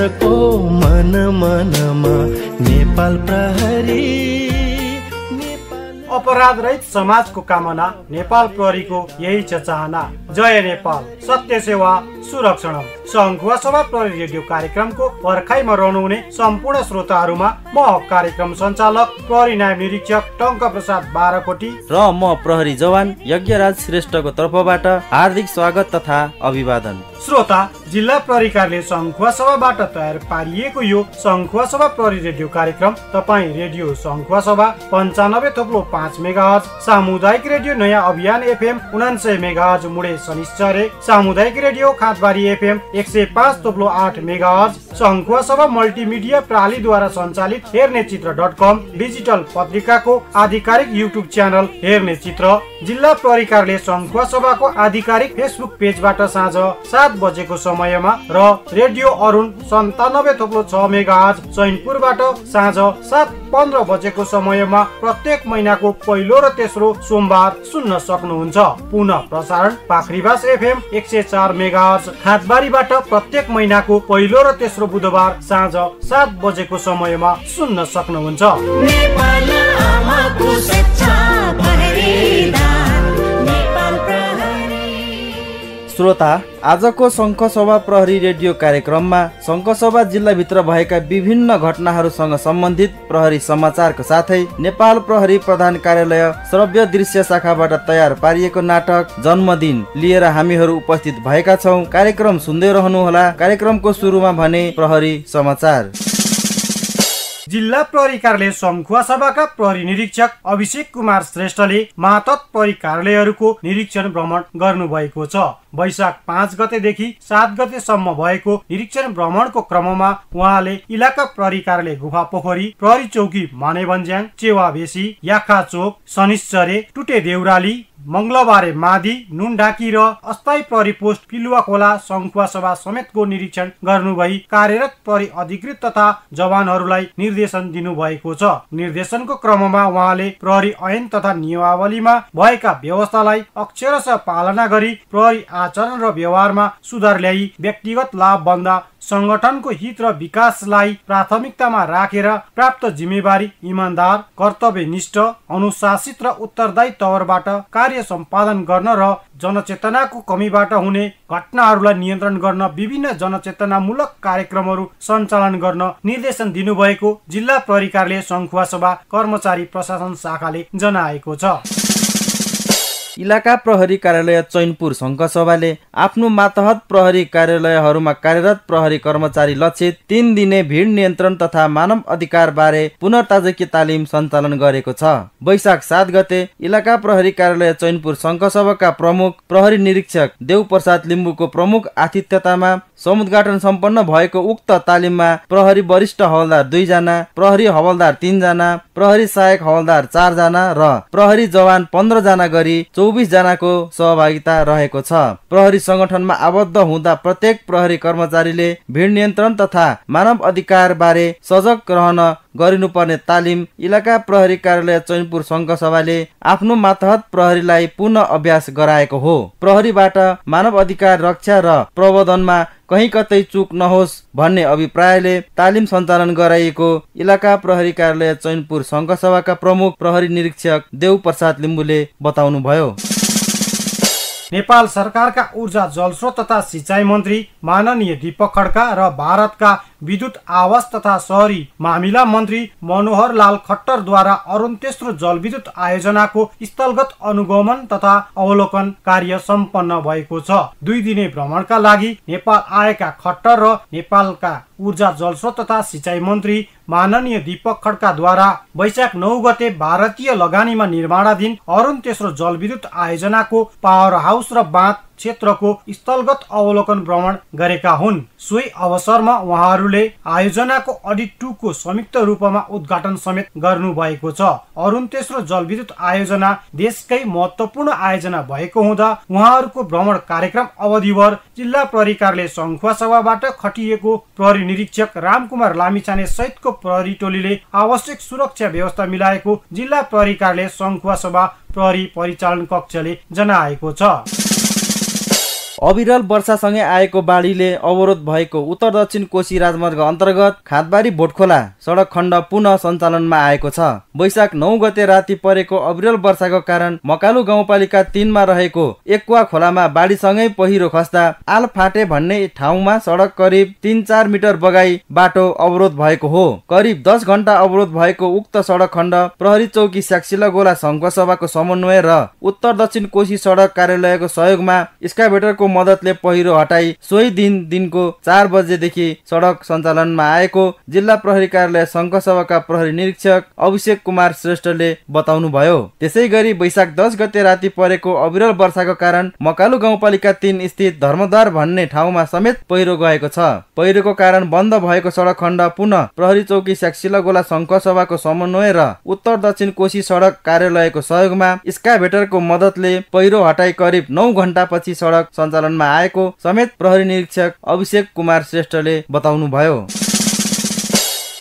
सबैजनाको मन मनमा नेपाल प्रहरी। अपराध रहित समाजको कामना, नेपाल प्रहरीको यही छ चाहना। जय नेपाल, सत्य सेवा सुरक्षण। सङ्खुवा सभा प्रहरी रेडियो कार्यक्रमको पर्खाइमा रहनुहुने सम्पूर्ण श्रोताहरूमा म कार्यक्रम सञ्चालक प्रहरी नायब निरीक्षक टङ्क प्रसाद बाराकोटी र म प्रहरी जवान यज्ञराज श्रेष्ठको तर्फबाट हार्दिक स्वागत तथा अभिवादन। श्रोता, जिल्ला प्रहरी कार्यालय सङ्खुवा सभाबाट तयार पारिएको यो सङ्खुवा सभा प्रहरी रेडियो कार्यक्रम तपाईँ रेडियो सङ्खुवा सभा 95.5 मेगाहर्ज, सामुदायिक रेडियो नयाँ अभियान FM 99 मेगाहर्ज मुडे शनिश्चरे, सामुदायिक रेडियो खाँदबारी FM 105.8 मेगाहर्ज, सङ्खुवा सभा मल्टिमिडिया प्रालीद्वारा सञ्चालित हेर्ने चित्र.com डिजिटल पत्रिकाको आधिकारिक युट्युब च्यानल हेर्ने चित्र, जिल्ला प्रहरी कार्यालय सङ्खुवा सभाको आधिकारिक फेसबुक पेजबाट साँझ 7 बजेको समयमा र रेडियो अरुण 97.6 मेगाहर्ज चैनपुरबाट साँझ 7:15 बजेको समयमा प्रत्येक महिनाको पहिलो र तेस्रो सोमबार सुन्न सक्नुहुन्छ। पुनः प्रसारण पाखरीबास FM 104 मेगाहर्ज खाँदबारीबाट प्रत्येक महिनाको पहिलो र तेस्रो बुधबार साँझ 7 बजेको समयमा सुन्न सक्नुहुन्छ। नेपाल आमाको सच्चा पहरेदार नेपाल प्रहरी। श्रोता, आजको शङ्खसभा प्रहरी रेडियो कार्यक्रममा शङ्खसभा जिल्लाभित्र भएका विभिन्न घटनाहरूसँग सम्बन्धित प्रहरी समाचारको साथै नेपाल प्रहरी प्रधान कार्यालय श्रव्य दृश्य शाखाबाट तयार पारिएको नाटक जन्मदिन लिएर हामीहरू उपस्थित भएका छौँ। कार्यक्रम सुन्दै रहनुहोला। कार्यक्रमको सुरुमा भने प्रहरी समाचार। जिल्ला प्रहरी कार्यालय सङ्खुवा सभाका प्रहरी निरीक्षक अभिषेक कुमार श्रेष्ठले मातहत प्रहरी कार्यालयहरूको निरीक्षण भ्रमण गर्नुभएको छ। वैशाख 5 गतेदेखि 7 गतेसम्म भएको निरीक्षण भ्रमणको क्रममा उहाँले इलाका प्रहरी कार्यालय गुफा पोखरी, प्रहरी चौकी मानेभन्ज्याङ, चेवा बेसी, याखा चोक, शनिश्चरे, टुटे देउराली, मङ्गलबारे मादी, नुनढाकी र अस्थायी प्रहरी पोस्ट पिलुवा खोला सङ्खुवा सभा समेतको निरीक्षण गर्नुभई कार्यरत प्रहरी अधिकृत तथा जवानहरूलाई निर्देशन दिनुभएको छ। निर्देशनको क्रममा उहाँले प्रहरी ऐन तथा नियमावलीमा भएका व्यवस्थालाई अक्षरशः पालना गरी प्रहरी आचरण र व्यवहारमा सुधार ल्याई व्यक्तिगत लाभ भन्दा संगठनको हित र विकासलाई प्राथमिकतामा राखेर प्राप्त जिम्मेवारी, इमानदार, कर्तव्यनिष्ठ, अनुशासित र उत्तरदायी तवरबाट कार्य सम्पादन गर्न र जनचेतनाको कमीबाट हुने घटनाहरूलाई नियन्त्रण गर्न विभिन्न जनचेतनामूलक कार्यक्रमहरू सञ्चालन गर्न निर्देशन दिनुभएको जिल्ला प्रहरी कार्यालय सङ्खुवा सभा कर्मचारी प्रशासन शाखाले जनाएको छ। इलाका प्रहरी कार्यालय चैनपुर शङ्खसभाले आफ्नो मातहत प्रहरी कार्यालयहरूमा कार्यरत प्रहरी कर्मचारी लक्षित 3 दिने भिड नियन्त्रण तथा मानव अधिकार बारे पुनर्ताजकी तालिम सञ्चालन गरेको छ। वैशाख 7 गते इलाका प्रहरी कार्यालय चैनपुर शङ्खसभाका प्रमुख प्रहरी निरीक्षक देव प्रसाद लिम्बुको प्रमुख आतिथ्यतामा समुद्घाटन सम्पन्न भएको उक्त तालिममा प्रहरी वरिष्ठ हवलदार 2 जना, प्रहरी हवलदार 3 जना, प्रहरी सहायक हवलदार 4 जना र प्रहरी जवान 15 जना गरी 24 जनाको सहभागिता रहेको छ। प्रहरी संगठनमा आबद्ध हुँदा प्रत्येक प्रहरी कर्मचारीले भिड नियन्त्रण तथा मानव अधिकार बारे सजग रहन गरिनुपर्ने तालिम इलाका प्रहरी कार्यालय चैनपुर शङ्खसभाले आफ्नो मातहत प्रहरीलाई पुनः अभ्यास गराएको हो। प्रहरीबाट मानव अधिकार रक्षा र प्रवर्धनमा कहीँ कतै चुक नहोस् भन्ने अभिप्रायले तालिम सञ्चालन गराइएको इलाका प्रहरी कार्यालय चैनपुर शङ्खसभाका प्रमुख प्रहरी निरीक्षक देव प्रसाद लिम्बुले बताउनुभयो। नेपाल सरकारका ऊर्जा जलस्रोत तथा सिंचाई मन्त्री माननीय दीपक खड्का र भारतका विद्युत आवास तथा शहरी मामिला मन्त्री मनोहर लाल खट्टरद्वारा अरुण तेस्रो जलविद्युत आयोजनाको स्थलगत अनुगमन तथा अवलोकन कार्य सम्पन्न भएको छ। 2 दिने भ्रमणका लागि नेपाल आएका खट्टर र नेपालका ऊर्जा जलस्रोत तथा सिंचाई मन्त्री माननीय दीपक खड्काद्वारा वैशाख 9 गते भारतीय लगानीमा निर्माणाधीन अरुण तेस्रो जलविद्युत आयोजनाको पावर हाउस र बाँध क्षेत्रको स्थलगत अवलोकन भ्रमण गरेका हुन्। सोही अवसरमा उहाँहरूले आयोजनाको अडिट 2 को संयुक्त रूपमा उद्घाटन समेत गर्नु भएको छ। अरुण तेस्रो जलविद्युत आयोजना देशकै महत्त्वपूर्ण आयोजना भएको हुँदा उहाँहरूको भ्रमण कार्यक्रम अवधिभर जिल्ला प्रहरी कार्यालय सङ्खुवा सभाबाट खटिएको प्रहरी निरीक्षक रामकुमार लामिछाने सहितको प्रहरी टोलीले आवश्यक सुरक्षा व्यवस्था मिलाएको जिल्ला प्रहरी कार्यालय सङ्खुवा सभा प्रहरी परिचालन कक्षले जनाएको छ। अविरल वर्षासँगै आएको बाढीले अवरोध भएको उत्तर दक्षिण कोशी राजमार्ग अन्तर्गत खाँदबारी भोटखोला सडक खण्ड पुनः सञ्चालनमा आएको छ। वैशाख 9 गते राति परेको अविरल वर्षाको कारण मकालु गाउँपालिका 3 मा रहेको एक्वा खोलामा बाढीसँगै पहिरो खस्दा आल फाटे भन्ने ठाउँमा सडक करिब 3-4 मिटर बगाई बाटो अवरोध भएको हो। करिब 10 घण्टा अवरोध भएको उक्त सडक खण्ड प्रहरी चौकी स्याक्सिला गोला सङ्घसभाको समन्वय र उत्तर दक्षिण कोशी सडक कार्यालयको सहयोगमा एक्सकाभेटरको मद्दतले पहिरो हटाई सोही दिनको 4 बजेदेखि सडक सञ्चालनमा आएको जिल्ला प्रहरी कार्यालय सङ्घसभाका प्रहरी निरीक्षक अभिषेक कुमार श्रेष्ठले बताउनु भयो। त्यसै गरी वैशाख 10 गते राति परेको अविरल वर्षाको कारण मकालु गाउँपालिका 3 स्थित धर्मद्वार भन्ने ठाउँमा समेत पहिरो गएको छ। पहिरोको कारण बन्द भएको सडक खण्ड पुनः प्रहरी चौकी स्याक्सिला गोला सङ्घसभाको समन्वय र उत्तर दक्षिण कोशी सडक कार्यालयको सहयोगमा एक्सकाभेटरको मद्दतले पहिरो हटाई करिब 9 घण्टापछि सडक सञ्चालनमा आएको समेत प्रहरी निरीक्षक अभिषेक कुमार श्रेष्ठले बताउनु भयो।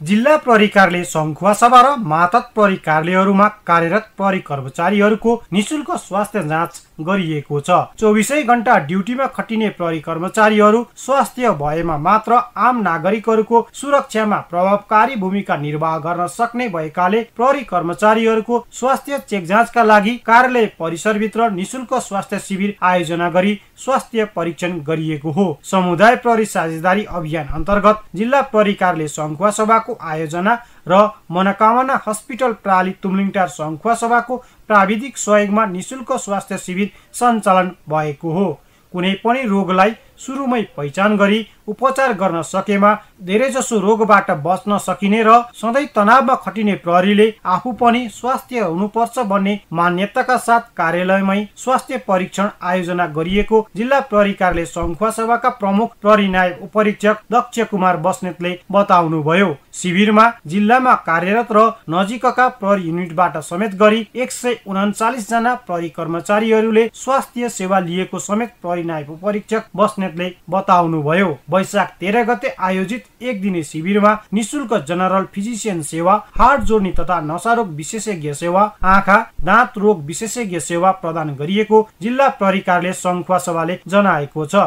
जिल्ला प्रहरी कार्यालय सङ्खुवासभा र मातहत प्रहरी कार्यालयहरूमा कार्यरत प्रहरी कर्मचारीहरूको निशुल्क स्वास्थ्य जाँच गरिएको छ। 24 घण्टा ड्युटीमा खटिने प्रहरी कर्मचारीहरू स्वास्थ्य भएमा मात्र आम नागरिकहरूको सुरक्षामा प्रभावकारी भूमिका निर्वाह गर्न सक्ने भएकाले प्रहरी कर्मचारीहरूको स्वास्थ्य चेक जाँचका लागि कार्यालय परिसरभित्र निशुल्क स्वास्थ्य शिविर आयोजना गरी स्वास्थ्य परीक्षण गरिएको हो। समुदाय प्रहरी साझेदारी अभियान अन्तर्गत जिल्ला प्रहरी कार्यालय सङ्खुवासभाको आयोजना र मनोकामना हस्पिटल प्राली तुमलिङटार सङ्खुवासभाको प्राविधिक सहयोगमा निशुल्क स्वास्थ्य शिविर सञ्चालन भएको हो। कुनै पनि रोगलाई सुरुमै पहिचान गरी उपचार गर्न सकेमा धेरैजसो रोगबाट बच्न सकिने र सधैँ तनावमा खटिने प्रहरीले आफू पनि स्वास्थ्य हुनुपर्छ भन्ने मान्यताका साथ कार्यालयमै स्वास्थ्य परीक्षण आयोजना गरिएको जिल्ला प्रहरी कार्यालय सङ्खुवासभाका प्रमुख प्रहरी नायब उपरीक्षक दक्ष कुमार बस्नेतले बताउनुभयो। शिविरमा जिल्लामा कार्यरत र नजिकका प्रहरी युनिटबाट समेत गरी 139 जना प्रहरी कर्मचारीहरूले स्वास्थ्य सेवा लिएको समेत प्रहरी नायब उपरीक्षक बस्नेतले बताउनुभयो। वैशाख 13 गते आयोजित एक दिने शिविरमा निशुल्क जनरल फिजिसियन सेवा, हार्ट जोड्ने तथा नसारोग विशेषज्ञ सेवा, आँखा दाँत रोग विशेषज्ञ सेवा प्रदान गरिएको जिल्ला प्रहरी कार्यालय सङ्खुवासभाले जनाएको छ।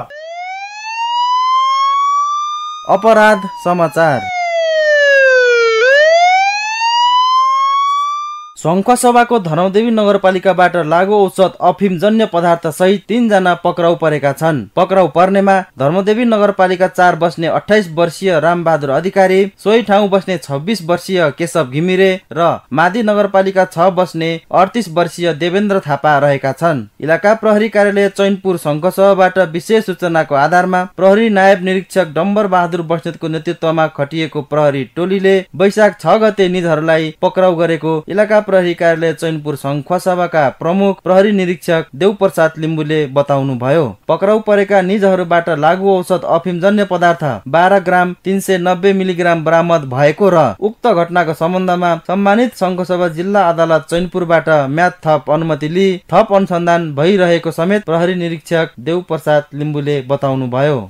अपराध समाचार। सङ्खुवासभाको धनौदेवी नगरपालिकाबाट लागु औषध अफिम जन्य पदार्थ सहित 3 जना पक्राउ परेका छन्। पक्राउ पर्नेमा धर्मदेवी नगरपालिका 4 बस्ने 28 वर्षीय रामबहादुर अधिकारी, सोही ठाउँ बस्ने 26 वर्षीय केशव घिमिरे र मादी नगरपालिका 6 बस्ने 38 वर्षीय देवेन्द्र थापा रहेका छन्। इलाका प्रहरी कार्यालय चैनपुर सङ्खुवासभाबाट विशेष सूचनाको आधारमा प्रहरी नायब निरीक्षक डम्बर बहादुर बस्नेतको नेतृत्वमा खटिएको प्रहरी टोलीले वैशाख 6 गते निजहरूलाई पक्राउ गरेको इलाका प्रहरी कार्यालय चैनपुर सङ्खुवासभाका प्रमुख प्रहरी निरीक्षक देवप्रसाद लिम्बुले बताउनु भयो। पक्राउ परेका निजहरूबाट लागु औषध अफिम जन्य पदार्थ 12 ग्राम 390 मिलिग्राम बरामद भएको र उक्त घटनाको सम्बन्धमा सम्मानित सङ्खुवासभा जिल्ला अदालत चैनपुरबाट म्याद थप अनुमति लिई थप अनुसन्धान भइरहेको समेत प्रहरी निरीक्षक देवप्रसाद लिम्बुले बताउनु भयो।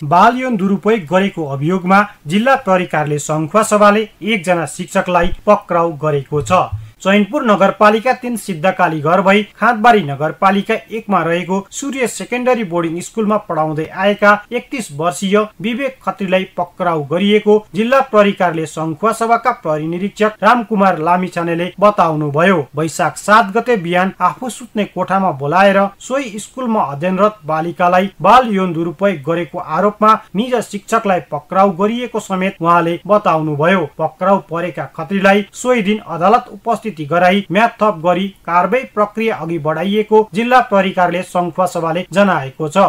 बाल यौन दुरुपयोग गरेको अभियोगमा जिल्ला प्रहरी कार्यालय सङ्खुवासभाले 1 जना शिक्षकलाई पक्राउ गरेको छ। चैनपुर नगरपालिका 3 सिद्धकाली घर भई खाँदबारी नगरपालिका 1 मा रहेको सूर्य सेकेन्डरी बोर्डिङ स्कुलमा पढाउँदै आएका 31 वर्षीय विवेक खत्रीलाई पक्राउ गरिएको जिल्ला प्रहरी कार्यालय सङ्खुवासभाका प्रहरी निरीक्षक रामकुमार लामिछानेले बताउनु भयो। वैशाख 7 गते बिहान आफू सुत्ने कोठामा बोलाएर सोही स्कुलमा अध्ययनरत बालिकालाई बाल यौन दुरुपयोग गरेको आरोपमा निज शिक्षकलाई पक्राउ गरिएको समेत उहाँले बताउनु भयो। पक्राउ परेका खत्रीलाई सोही दिन अदालत उपस्थित गराई म्याद थप गरी कारबाही प्रक्रिया अघि बढाइएको जिल्ला प्रहरी कार्यालय सङ्खुवासभाले जनाएको छ।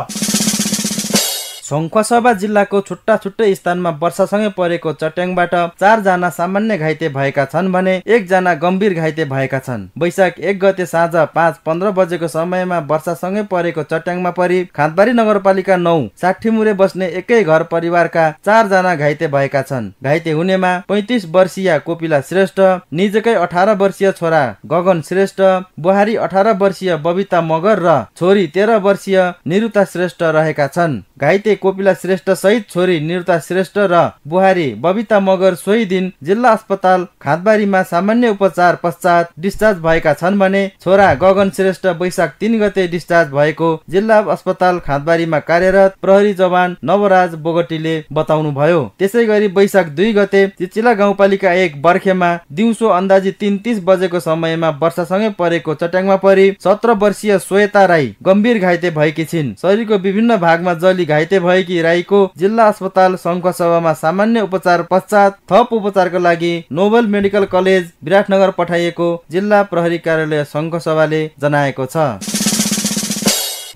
सङ्खुवासभा जिल्लाको छुट्टा छुट्टै स्थानमा वर्षासँगै परेको चट्याङबाट 4 जना सामान्य घाइते भएका छन् भने 1 जना गम्भीर घाइते भएका छन्। वैशाख 1 गते साँझ 5:15 बजेको समयमा वर्षासँगै परेको चट्याङमा परि खाँदबारी नगरपालिका 9 60 मुरे बस्ने एकै घर परिवारका 4 जना घाइते भएका छन्। घाइते हुनेमा 35 वर्षीय कोपिला श्रेष्ठ, निजकै 18 वर्षीय छोरा गगन श्रेष्ठ, बुहारी 18 वर्षीय बबिता मगर र छोरी 13 वर्षीय निरुता श्रेष्ठ रहेका छन्। घाइते कोपिला श्रेष्ठ सहित छोरी निरुता श्रेष्ठ र बुहारी बबिता मगर सोही दिन जिल्ला अस्पताल खाँदबारीमा सामान्य उपचार पश्चात डिस्चार्ज भएका छन् भने छोरा गगन श्रेष्ठ वैशाख 3 गते डिस्चार्ज भएको जिल्ला अस्पताल खाँदबारीमा कार्यरत प्रहरी जवान नवराज बोगटीले बताउनु भयो। त्यसै गरी वैशाख 2 गते चिचिला गाउँपालिका 1 बर्खेमा दिउँसो अन्दाजी 3:30 बजेको समयमा वर्षासँगै परेको चट्याङमा परि 17 वर्षीय श्वेता राई गम्भीर घाइते भएकी छिन्। शरीरको विभिन्न भागमा जली घाइते भएकी राईको जिल्ला अस्पताल शङ्खसभामा सामान्य उपचार पश्चात थप उपचारका लागि नोबल मेडिकल कलेज विराटनगर पठाइएको जिल्ला प्रहरी कार्यालय शङ्खसभाले जनाएको छ।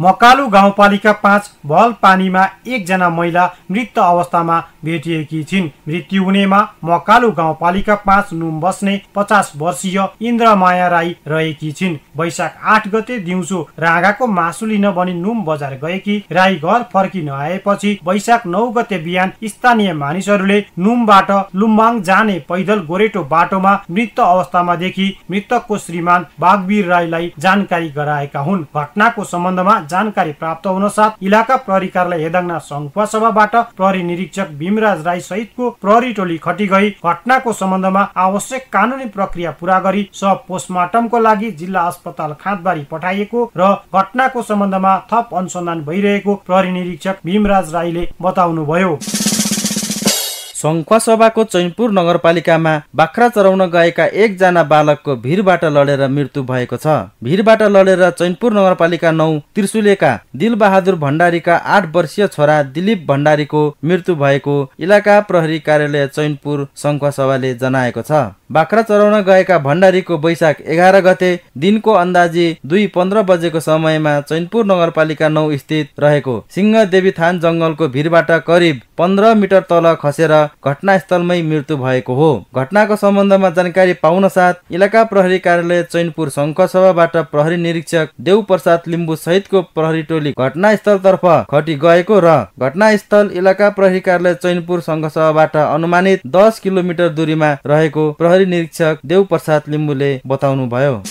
मकालु गाउँपालिका 5 भल पानीमा एकजना महिला मृत अवस्थामा भेटिएकी छिन्। मृत्यु हुनेमा मकालु गाउँपालिका 5 नुम बस्ने 50 वर्षीय इन्द्रमाया राई रहेकी छिन्। वैशाख 8 गते दिउँसो राँगाको मासु लिन भनी नुम बजार गएकी राई घर फर्किन आएपछि वैशाख 9 गते बिहान स्थानीय मानिसहरूले नुमबाट लुम्बाङ जाने पैदल गोरेटो बाटोमा मृत अवस्थामा देखि मृतकको श्रीमान बागवीर राईलाई जानकारी गराएका हुन्। घटनाको सम्बन्धमा जानकारी प्राप्त हुन साथ इलाका प्रहरी कार्यालय हेदङ्ना सङ्खुवासभाबाट प्रहरी निरीक्षक भीमराज राई सहितको प्रहरी टोली खटी गई घटनाको सम्बन्धमा आवश्यक कानुनी प्रक्रिया पूरा गरी शव पोस्टमार्टमको लागि जिल्ला अस्पताल खाँदबारी पठाइएको र घटनाको सम्बन्धमा थप अनुसन्धान भइरहेको प्रहरी निरीक्षक भीमराज राईले बताउनुभयो। शङ्खसभाको चैनपुर नगरपालिकामा बाख्रा चराउन गएका एकजना बालकको भिरबाट लडेर मृत्यु भएको छ। भिरबाट लडेर चैनपुर नगरपालिका 9 त्रिशुलेका दिलबहादुर भण्डारीका 8 वर्षीय छोरा दिलीप भण्डारीको मृत्यु भएको इलाका प्रहरी कार्यालय चैनपुर शङ्खसभाले जनाएको छ। बाख्रा चराउन गएका भण्डारीको वैशाख 11 गते दिनको अन्दाजी 2:15 बजेको समयमा चैनपुर नगरपालिका 9 स्थित रहेको सिंहदेवी थान जंगलको भिरबाट करिब 15 मिटर तल खसेर घटनास्थलमै मृत्यु भएको हो। घटनाको सम्बन्धमा जानकारी पाउन साथ इलाका प्रहरी कार्यालय चैनपुर शङ्खसभाबाट प्रहरी निरीक्षक देव प्रसाद लिम्बू सहितको प्रहरी टोली घटनास्थलतर्फ खटी गएको र घटनास्थल इलाका प्रहरी कार्यालय चैनपुर शङ्खसभाबाट अनुमानित 10 किलोमिटर दूरीमा रहेको प्रहरी निरीक्षक देव प्रसाद लिम्बूले बताउनु भयो।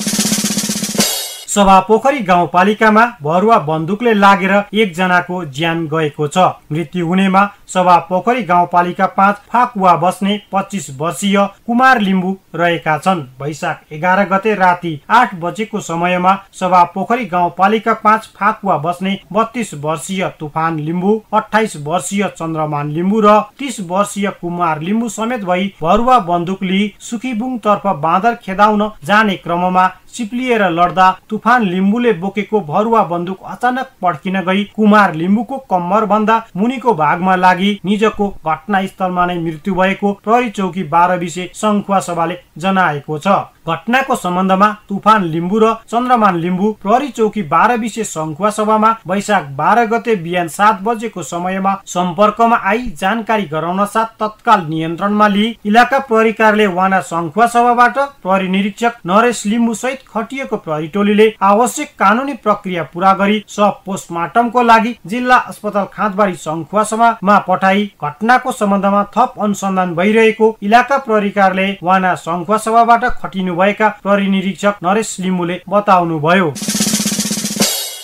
सभापोखरी गाउँपालिकामा भरुवा बन्दुकले लागेर एकजनाको ज्यान गएको छ। मृत्यु हुनेमा सभापोखरी गाउँपालिका 5 फाकुवा बस्ने 25 वर्षीय कुमार लिम्बू रहेका छन्। वैशाख 11 गते राति 8 बजेको समयमा सभापोखरी गाउँपालिका 5 फाकुवा बस्ने 32 वर्षीय तुफान लिम्बू, 28 वर्षीय चन्द्रमान लिम्बू र 30 वर्षीय कुमार लिम्बू समेत भई भरुवा बन्दुक लिई सुखीबुङ तर्फ बाँदर खेदाउन जाने क्रममा चिप्लिएर लड्दा तुफान लिम्बूले बोकेको भरुवा बन्दुक अचानक पड्किन गई कुमार लिम्बूको कम्मर भन्दा मुनिको भागमा लागि निजको घटनास्थलमा नै मृत्यु भएको प्रहरी चौकी 12 सङ्खुवासभाले जनाएको छ। घटनाको सम्बन्धमा तुफान लिम्बू र चन्द्रमान लिम्बू प्रहरी चौकी 12 सङ्खुवासभामा वैशाख 12 गते बिहान 7 बजेको समयमा सम्पर्कमा आई जानकारी गराउन साथ तत्काल नियन्त्रणमा लिई इलाका प्रहरी कार्यालय वाना सङ्खुवासभाबाट प्रहरी निरीक्षक नरेश लिम्बू सहित खटिएको प्रहरी टोलीले आवश्यक कानुनी प्रक्रिया पूरा गरी शव पोस्टमार्टमको लागि जिल्ला अस्पताल खाँदबारी सङ्खुवासभामा पठाई घटनाको सम्बन्धमा थप अनुसन्धान भइरहेको इलाका प्रहरी कार्यालय वाना सङ्खुवासभाबाट खटिनु भएका प्रहरी निरीक्षक नरेश लिम्बूले बताउनुभयो।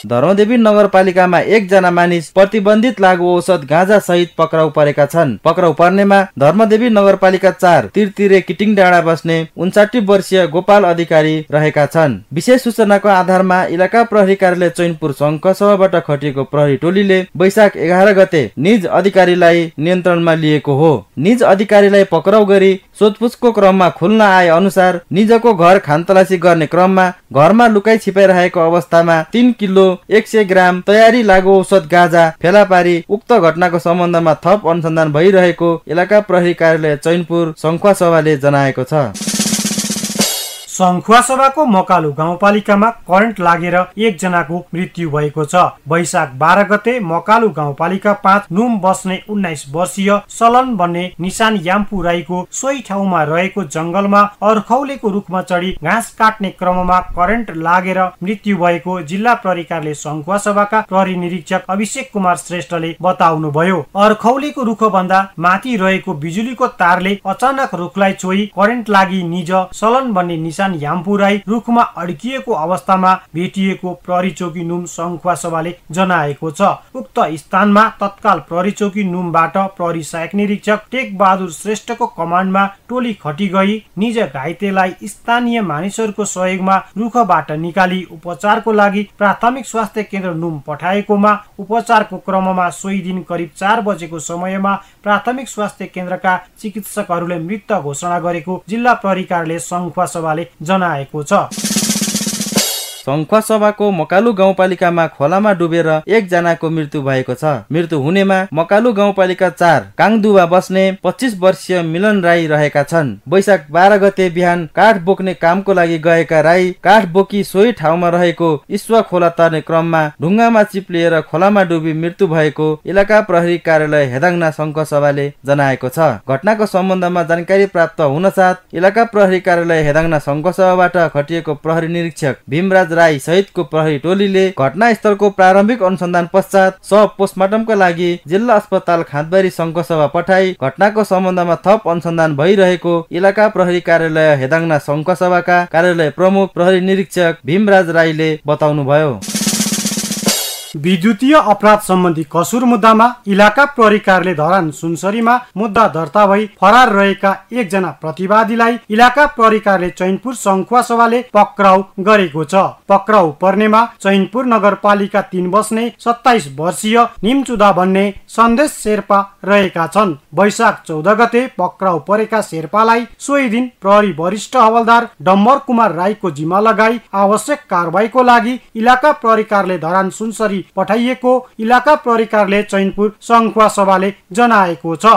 धर्मदेवी नगरपालिकामा एकजना मानिस प्रतिबन्धित लागू औषध गाँजा सहित पक्राउ परेका छन्। पक्राउ पर्नेमा धर्मदेवी नगरपालिका 4 तिरतिरे किटिङ डाँडा बस्ने 59 वर्षीय गोपाल अधिकारी रहेका छन्। विशेष सूचनाको आधारमा इलाका प्रहरी कार्यालय चैनपुर शङ्खसभाबाट खटिएको प्रहरी टोलीले वैशाख 11 गते निज अधिकारीलाई नियन्त्रणमा लिएको हो। निज अधिकारीलाई पक्राउ गरी सोधपुछको क्रममा खुल्न आए अनुसार निजको घर खानतलासी गर्ने क्रममा घरमा लुकाई छिपाइरहेको अवस्थामा 3 किलो 100 ग्राम तयारी लागू औषध गाँजा फेला पारी उक्त घटनाको सम्बन्धमा थप अनुसन्धान भइरहेको इलाका प्रहरी कार्यालय चैनपुर शङ्खुवासभाले जनाएको छ। सङ्खुवासभाको मकालु गाउँपालिकामा करेन्ट लागेर एकजनाको मृत्यु भएको छ। वैशाख 12 गते मकालु गाउँपालिका 5 नुम बस्ने 19 वर्षीय सलन भन्ने निशान याम्पु राईको सोही ठाउँमा रहेको जंगलमा अर्खौलेको रुखमा चढी घाँस काट्ने क्रममा करेन्ट लागेर मृत्यु भएको जिल्ला प्रहरी कार्यालय सङ्खुवासभाका प्रहरी निरीक्षक अभिषेक कुमार श्रेष्ठले बताउनुभयो। अर्खौलेको रुख भन्दा माथि रहेको बिजुलीको तारले अचानक रुखलाई छोई करेन्ट लागि निज सलन भन्ने निशान किसान याम्पु राई रुखमा अड्किएको अवस्थामा भेटिएको प्रहरी चौकी नुम सङ्खुवा सभाले जनाएको छ। उक्त स्थानमा तत्काल प्रहरी चौकी नुमबाट प्रहरी सहायक निरीक्षक टेक बहादुर श्रेष्ठको कमान्डमा टोली खटी गई निज घाइतेलाई स्थानीय मानिसहरूको सहयोगमा रुखबाट निकाली उपचारको लागि प्राथमिक स्वास्थ्य केन्द्र नुम पठाएकोमा उपचारको क्रममा सोही दिन करिब 4 बजेको समयमा प्राथमिक स्वास्थ्य केन्द्रका चिकित्सकहरूले मृत घोषणा गरेको जिल्ला प्रहरी कार्यालय सङ्खुवा सभाले जनाएको छ। सङ्खुवा सभाको मकालु गाउँपालिकामा खोलामा डुबेर एकजनाको मृत्यु भएको छ। मृत्यु हुनेमा मकालु गाउँपालिका 4 काङदुवा बस्ने 25 वर्षीय मिलन राई रहेका छन्। वैशाख 12 गते बिहान काठ बोक्ने कामको लागि गएका राई काठ बोकी सोही ठाउँमा रहेको इस्वा खोला तर्ने क्रममा ढुङ्गामा चिप्लिएर खोलामा डुबी मृत्यु भएको इलाका प्रहरी कार्यालय हेदाङ्ना सङ्खुवा सभाले जनाएको छ। घटनाको सम्बन्धमा जानकारी प्राप्त हुनसाथ इलाका प्रहरी कार्यालय हेदाङ्ना सङ्खुवा सभाबाट खटिएको प्रहरी निरीक्षक भीमराज राई सहितको प्रहरी टोलीले घटनास्थलको प्रारम्भिक अनुसन्धान पश्चात शव पोस्टमार्टमका लागि जिल्ला अस्पताल खाँदबारी सङ्खुवा सभा पठाई घटनाको सम्बन्धमा थप अनुसन्धान भइरहेको इलाका प्रहरी कार्यालय हेदाङ्ना सङ्खुवा सभाका कार्यालय प्रमुख प्रहरी निरीक्षक भीमराज राईले बताउनुभयो। विद्युतीय अपराध सम्बन्धी कसुर मुद्दामा इलाका प्रहरी कार्यालय धरान सुनसरीमा मुद्दा दर्ता भई फरार रहेका एकजना प्रतिवादीलाई इलाका प्रहरी कार्यालय चैनपुर सङ्खुवा सभाले पक्राउ गरेको छ। पक्राउ पर्नेमा चैनपुर नगरपालिका 3 बस्ने 27 वर्षीय निमचुदा भन्ने सन्देश शेर्पा रहेका छन्। वैशाख 14 गते पक्राउ परेका शेर्पालाई सोही दिन प्रहरी वरिष्ठ हवलदार डम्बर कुमार राईको जिम्मा लगाई आवश्यक कारबाहीको लागि इलाका प्रहरी कार्यालय धरान सुनसरी पठाइएको इलाका प्रहरी कार्यालय चैनपुर सङ्खुवा सभाले जनाएको छ।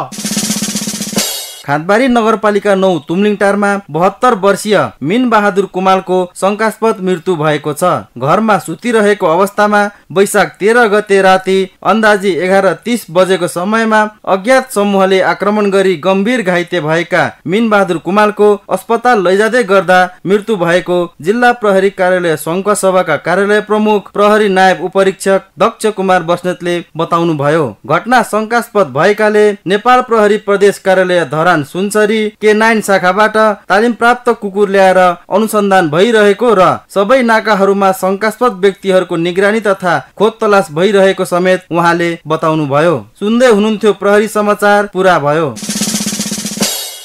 खाँदबारी नगरपालिका 9 तुमलिङटारमा 72 वर्षीय मिन बहादुर कुमालको शङ्कास्पद मृत्यु भएको छ। घरमा सुतिरहेको अवस्थामा वैशाख 13 गते राति अन्दाजी 11:30 बजेको समयमा अज्ञात समूहले आक्रमण गरी गम्भीर घाइते भएका मिन बहादुर कुमालको अस्पताल लैजाँदै गर्दा मृत्यु भएको जिल्ला प्रहरी कार्यालय सङ्खुवा सभाका कार्यालय प्रमुख प्रहरी नायब उपरीक्षक दक्ष कुमार बस्नेतले बताउनु भयो। घटना शङ्कास्पद भएकाले नेपाल प्रहरी प्रदेश कार्यालय धरान सुनसरी K9 शाखाबाट तालिम प्राप्त कुकुर ल्याएर अनुसन्धान भइरहेको र सबै नाकाहरूमा शङ्कास्पद व्यक्तिहरूको निगरानी तथा खोज तलास भइरहेको समेत उहाँले बताउनु भयो। सुन्दै हुनुहुन्थ्यो प्रहरी समाचार पूरा भयो।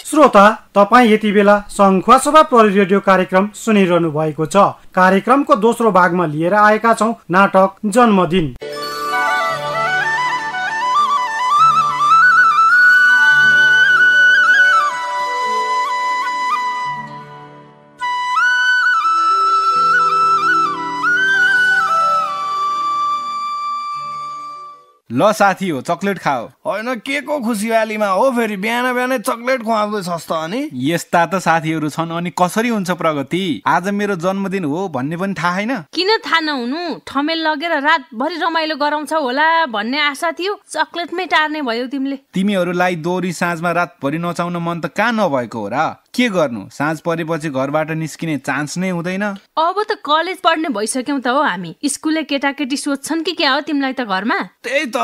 श्रोता, तपाईँ यति बेला सङ्खुवा सभा प्रहरी रेडियो कार्यक्रम सुनिरहनु भएको छ। कार्यक्रमको दोस्रो भागमा लिएर आएका छौँ नाटक जन्मदिन। ल साथी हो चक्लेट खाओ। होइन के को खुसीयालीमा हो फेरि बिहान बिहानै चक्लेट खुवाउँदैछस् त? अनि यस्ता त साथीहरू छन्। अनि कसरी हुन्छ प्रगति? आज मेरो जन्मदिन हो भन्ने पनि थाहा छैन। किन थाहा नहुनु? ठमेल लगेर रातभरि रमाइलो गराउँछौ होला भन्ने आशा थियो। चक्लेटमै टार्ने भयो तिमीले। तिमीहरूलाई दोहोरी साँझमा रातभरि नचाउन मन त कहाँ नभएको हो र? के गर्नु, साँझ परेपछि घरबाट निस्किने चान्स नै हुँदैन। अब त कलेज पढ्ने भइसक्यौँ त हो हामी। स्कुलले केटाकेटी सोध्छन् कि क्या हो तिमीलाई त घरमा? त्यही त,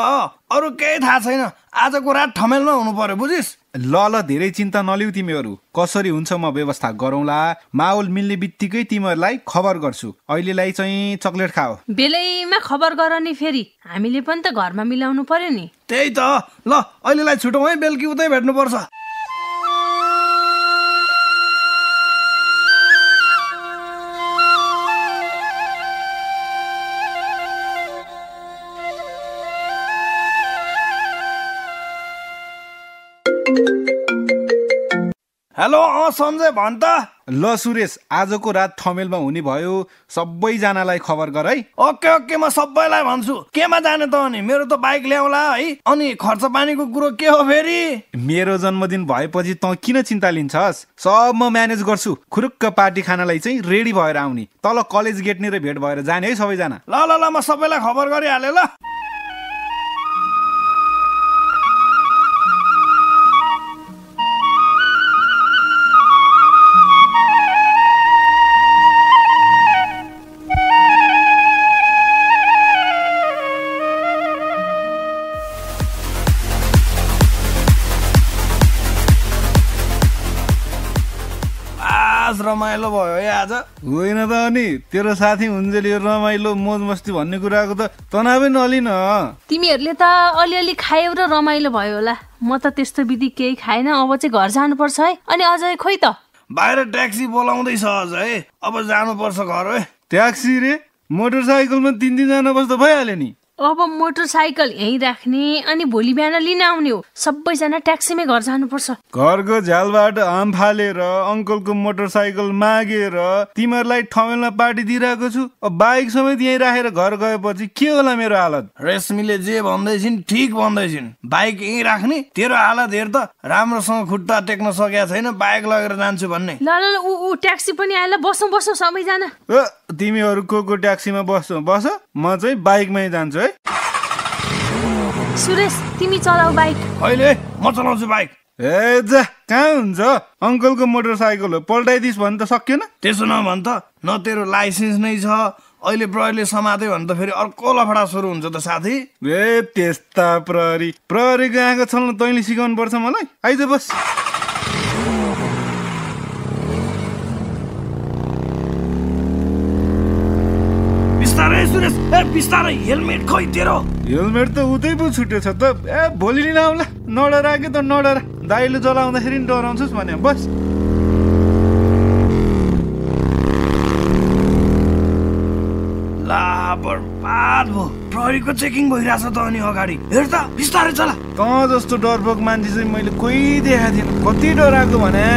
अरू केही थाहा छैन। आजको रात ठमेलमा हुनु पर्यो, बुझिस? ल धेरै चिन्ता नलिउ तिमीहरू। कसरी हुन्छ म व्यवस्था गरौँला। माहौल मिल्ने बित्तिकै तिमीहरूलाई खबर गर्छु। अहिलेलाई चाहिँ चक्लेट खाओ। बेलैमा खबर गर नि फेरि। हामीले पनि त घरमा मिलाउनु पर्यो नि। त्यही त, ल अहिलेलाई छुटौँ है, बेलुकी उतै भेट्नुपर्छ। हेलो सञ्जय भन् त। ल सुरेश, आजको रात ठमेलमा हुने भयो, सबैजनालाई खबर गर है। ओके म सबैलाई भन्छु। केमा जाने त? अनि मेरो त बाइक ल्याउला है। अनि खर्च पानीको कुरो के हो फेरि? मेरो जन्मदिन भएपछि त किन चिन्ता लिन्छस्? सब म म्यानेज गर्छु। खुरुक्क पार्टी खानालाई चाहिँ रेडी भएर आउने। तल कलेज गेटनिर भेट भएर जाने है सबैजना। ल म सबैलाई खबर गरिहालेँ ल। रमाइलो भयो है आज। होइन त अनि तेरो साथी हुन्जेली रमाइलो मोज मस्ती भन्ने कुराको त तनावै नलिन। तिमीहरूले त अलिअलि खायौ र रमाइलो भयो होला। म त त्यस्तो विधि केही खाएन। अब चाहिँ घर जानुपर्छ है। अनि अझै खोइ त बाहिर ट्याक्सी बोलाउँदैछ अझै, अब जानुपर्छ घर है। ट्याक्सी रे? मोटरसाइकलमा 3 जना बस्दा भइहाल्यो नि। अब मोटरसाइकल यहीँ राख्ने अनि भोलि बिहान लिन आउने हो। सबैजना ट्याक्सीमै घर जानुपर्छ। घरको झ्यालबाट आम फालेर अङ्कलको मोटरसाइकल मागेर तिमीहरूलाई ठमेलमा पार्टी दिइरहेको छु। अब बाइक समेत यहीँ राखेर घर गएपछि के होला मेरो हालत? रेशमीले जे भन्दैछिन् ठिक भन्दैछिन्। बाइक यहीँ राख्ने, तेरो हालत हेर त, राम्रोसँग खुट्टा टेक्न सकेको छैन, बाइक लगेर जान्छु भन्ने। ल ल ऊ ट्याक्सी पनि आएला। बसौँ सबैजना। तिमीहरू को ट्याक्सीमा बस, म चाहिँ बाइकमै जान्छु है। सुरेश तिमी चलाऊ बाइक। अहिले म चलाउँछु बाइक। ए जा, कहाँ हुन्छ? अङ्कलको मोटरसाइकल हो, पल्टाइदिस् भने त सकिएन? त्यसो नभन् त, न तेरो लाइसेन्स नै छ, अहिले प्रहरीले समात्यो भने त फेरि अर्को लफडा सुरु हुन्छ त साथी। ए त्यस्ता प्रहरीको आँखा छल्न तैँले सिकाउनु पर्छ मलाई। आइज बस। बिस्तारै सुरेश, बिस्तारै। हेलमेट खोइ तेरो? हेलमेट त उतै पो छुटेछ त। भोलि लिन आउला। नडरा के त नडरा। दाइले जलाउँदाखेरि नि डराउँछस् भने बस। ला बर्बाद भयो। प्रहरीको चेकिङ भइरहेछ त अनि अगाडि। हेर त, बिस्तारै चला। त जस्तो डरपोक मान्छे चाहिँ मैले कोही देखाएको थिएन। कति डराएको भने।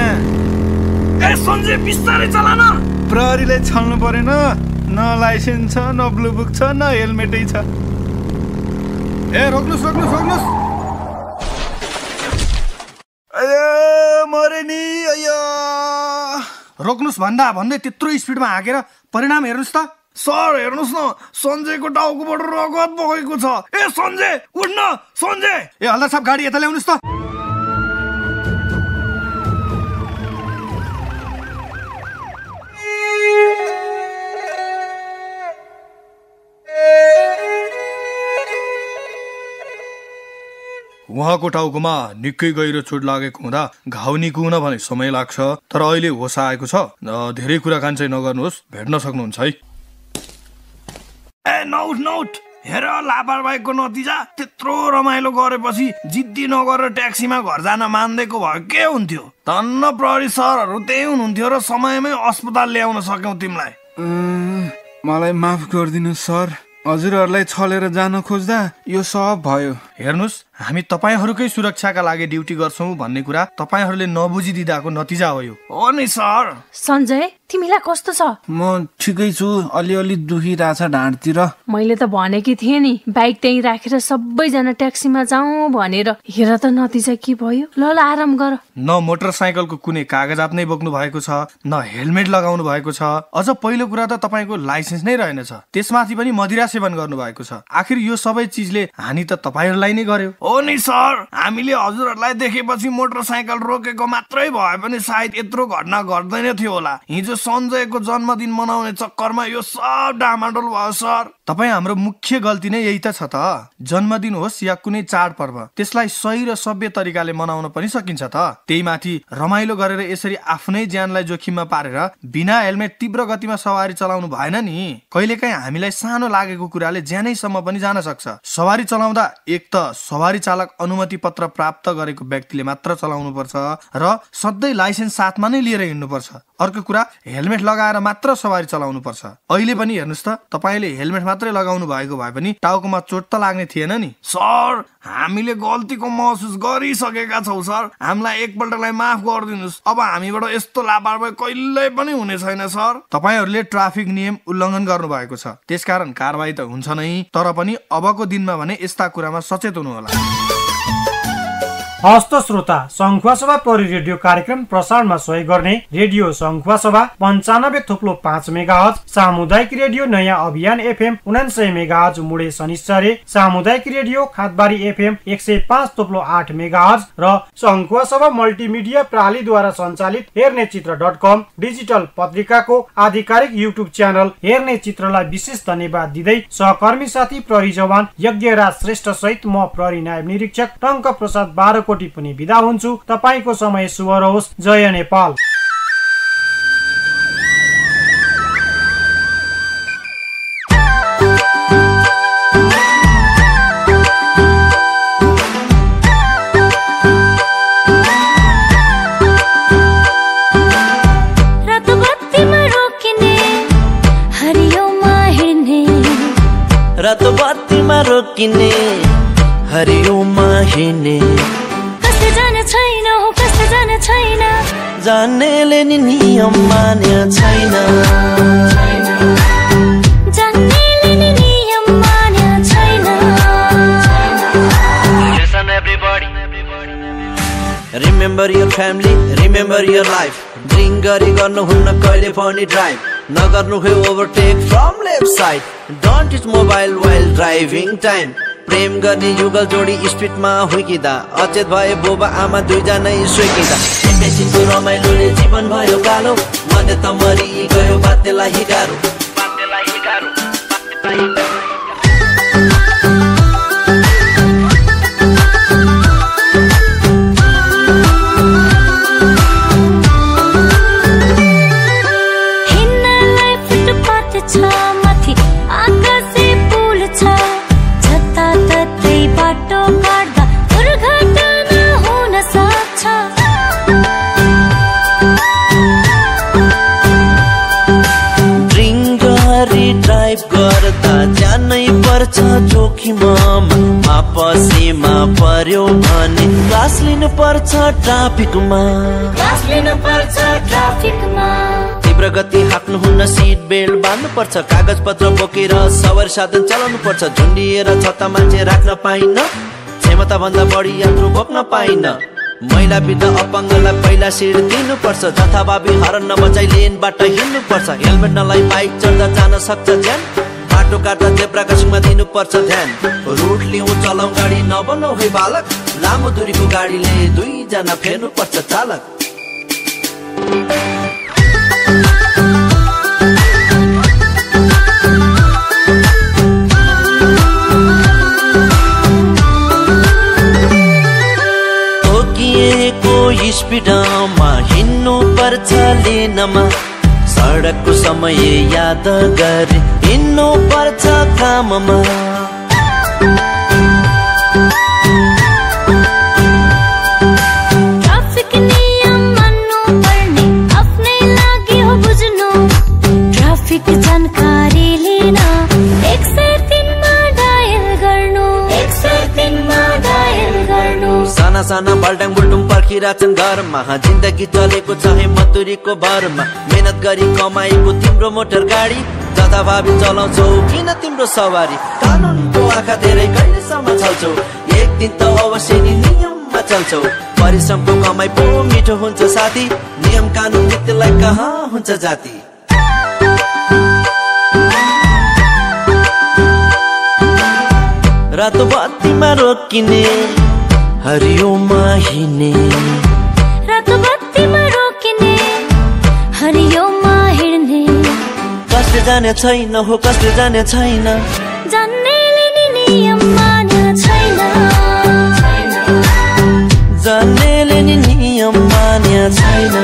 ए सञ्जय, बिस्तारै चला न। प्रहरीलाई छल्नु परेन। न लाइसेन्स छ, न ब्लू बुक छ, न हेलमेटै छ। ए रोक्नुहोस्। मरे नि। रोक्नुहोस् भन्दा भन्दै त्यत्रो स्पिडमा हाँकेर परिणाम हेर्नुहोस् त। सर हेर्नुहोस् न, सञ्जयको टाउकोबाट रगत बगेको छ। ए सञ्जय उठ्न, सञ्जय। ए हल्दार साहब, गाडी यता ल्याउनुहोस् त। उहाँको टाउकोमा निकै गहिरो चोट लागेको हुँदा घाउ निको हुन भने समय लाग्छ, तर अहिले होस आएको छ। धेरै कुराकानी चाहिँ नगर्नुहोस्, भेट्न सक्नुहुन्छ है। ए नउठ। हेर लापरवाहीको नतिजा। त्यत्रो रमाइलो गरेपछि जिद्दी नगरेर ट्याक्सीमा घर जान मान्देको भए के हुन्थ्यो? धन्न प्रहरी सरहरू त्यही हुनुहुन्थ्यो र समयमै अस्पताल ल्याउन सक्यौ तिमीलाई। मलाई माफ गरिदिनुहोस् सर। हजुरहरूलाई छलेर जान खोज्दा यो सब भयो। हेर्नुहोस्, हामी तपाईहरूकै सुरक्षाका लागि ड्युटी गर्छौं भन्ने कुरा तपाईहरूले नबुझिदिदाको नतिजा हो यो। हो नि सर। सञ्जय तिमीलाई कस्तो छ? म ठिकै छु, अलिअलि दुखिरहेछ ढाडतिर। मैले त भनेकी थिएँ नि, बाइक त्यहीँ राखेर सबैजना ट्याक्सीमा जाउँ भनेर। हेर त नतिजा के भयो। ल आराम गर। न मोटरसाइकलको कुनै कागजात नै बोक्नु भएको छ, न हेलमेट लगाउनु भएको छ। अझ पहिलो कुरा त तपाईको लाइसेन्स नै रहेनछ। त्यसमाथि पनि मदिरा सेवन गर्नु भएको छ। आखिर यो सबै चिजले हानि त तपाईहरूलाई नै गर्यो। हो नि सर, हामीले हजुरहरूलाई देखेपछि मोटरसाइकल रोकेको मात्रै भए पनि सायद यत्रो घटना घट्दैन थियो होला। हिजो सञ्जयको जन्मदिन मनाउने चक्करमा यो सब डामाडोल भयो सर। तपाई हाम्रो मुख्य गल्ती नै यही त छ त। जन्मदिन होस् या कुनै चाडपर्व, त्यसलाई सही र सभ्य तरिकाले मनाउन पनि सकिन्छ त। त्यही माथि रमाइलो गरेर यसरी आफ्नै ज्यानलाई जोखिममा पारेर बिना हेलमेट तीव्र गतिमा सवारी चलाउनु भएन नि। कहिलेकाहीँ हामीलाई सानो लागेको कुराले ज्यानैसम्म पनि जान सक्छ। सवारी चलाउँदा एक त सवारी चालक अनुमति पत्र प्राप्त गरेको व्यक्तिले मात्र चलाउनु पर्छ र सधैँ लाइसेन्स साथमा नै लिएर हिँड्नु पर्छ। अर्को कुरा, हेलमेट लगाएर मात्र सवारी चलाउनु पर्छ। अहिले पनि हेर्नुस् त, तपाईले हेलमेट मात्रै लगाउनु भएको भए पनि टाउकोमा चोट त लाग्ने थिएन नि। सर, हामीले गल्तीको महसुस गरिसकेका छौं सर। हामीलाई एकपल्टलाई माफ गरिदिनुस्। अब हामीबाट यस्तो लापरवाही कहिल्यै पनि हुने छैन सर। तपाईहरूले ट्राफिक नियम उल्लङ्घन गर्नु भएको छ, त्यसकारण कारबाही त हुन्छ नै, तर पनि अबको दिनमा भने यस्ता कुरामा सचेत हुनु होला। हस्त श्रोता, सङ्खुवासभा प्रहरी रेडियो कार्यक्रम प्रसारणमा सहयोग गर्ने रेडियो सङ्खुवासभा 95.5 मेगाहर्ज, सामुदायिक रेडियो नयाँ अभियान FM 99 मेगाहर्ज मुडे शनिश्चरे, सामुदायिक रेडियो खातबारी FM 105.8 मेगाहर्ज र सङ्खुवासभा मल्टिमिडिया प्रणालीद्वारा सञ्चालित हेर्ने चित्र.com डिजिटल पत्रिकाको आधिकारिक युट्युब च्यानल हेर्ने चित्रलाई विशेष धन्यवाद दिँदै सहकर्मी साथी प्रहरी जवान यज्ञराज श्रेष्ठ सहित म प्रहरी नायब निरीक्षक टङ्क प्रसाद बारकोटी पनि बिदा हुन्छु। तपाईको समय शुभ रहोस्। जय नेपाल। बाटीमा रोकिने हरियोमा हिँड्ने कसले जाने छैन हो कसले जाने छैन जान्नेले नि नियम मान्या छैन जान्नेले नि नियम मान्या छैन Listen everybody Remember your family, remember your life Drink गरी गर्नुहुन्न कहिले पनि ड्राइभ नगर्नु है overtake from left side don't use mobile while driving time प्रेम गर्ने युगल जोडी स्पिडमा हुइकिँदा अचेत भए बुबा आमा दुईजनै सुइकिँदा एकैछिनको रमाइलोले जीवन भयो कालो मध्य त मरि गयो बाध्यलाई गाह्रो हिँड्नलाई फुटपाथ छ माथि आकाशे पुल छ जताततै बाटो काट्दा दुर्घटना हुन सक्छ ड्रिङ्क गरी ड्राइभ गर्दा जानै पर्छ जोखिममा पसीमा पर्यो भने क्लास लिनु पर्छ ट्राफिकमा तीव्र गति हाँक्नुहुन्न सिट बेल्ट बान्नु पर्छ कागज पत्र बोकेर सवारी साधन चलाउनु पर्छ झुन्डिएर छत्ता मान्छे राख्न पाइन क्षमता भन्दा बढी यात्रु बोक्न पाइन महिला वृद्ध अपाङ्गलाई पहिला सिट दिनु पर्छ जथाभावी हरन नबजाई लेनबाट हिँड्नु पर्छ हेलमेट नलाई बाइक चढ्दा जान सक्छ ज्यान बाटो काट्दा जेब्रा क्रसिङमा दिनु पर्छ ध्यान रुट लिउँ चलाउँ गाडी नबनौ है बालक लामो दूरीको गाडीले दुईजना फेर्नु पर्छ चालक तोकिएको स्पिडमा हिँड्नु पर्छ लेनमा सडकको समय याद गरी हिँड्नु पर्छ काममा ट्राफिक नियम मान्नु पर्ने आफ्नै लागि हो बुझ्नु ट्राफिक जानकारी लिन 103 मा डायल गर्नु साना साना बाल्टाङ बुल्टुङ पर्खिरहेछन् घरमा जिन्दगी चलेको छ है मधुरीको भरमा मेहनत गरी कमाएको तिम्रो मोटर गाडी जथाभावी चलाउँछौ किन तिम्रो सवारी कानुनको आँखा धेरै कहिलेसम्म चल्छौ एक दिन त अवश्य नि नियममा चल्छौ परिश्रमको कमाइ पो मिठो हुन्छ साथी नियम कानुन नीतिलाई कहाँ हुन्छ जाति रातो बत्तीमा रोकिने हरियोमा हिँड्ने रातो बत्तीमा रोकिने हरियोमा हिँड्ने कसले जाने छैन हो कसले जाने छैन जान्नेले नि नियम मान्या छैन जान्नेले नि नियम मान्या छैन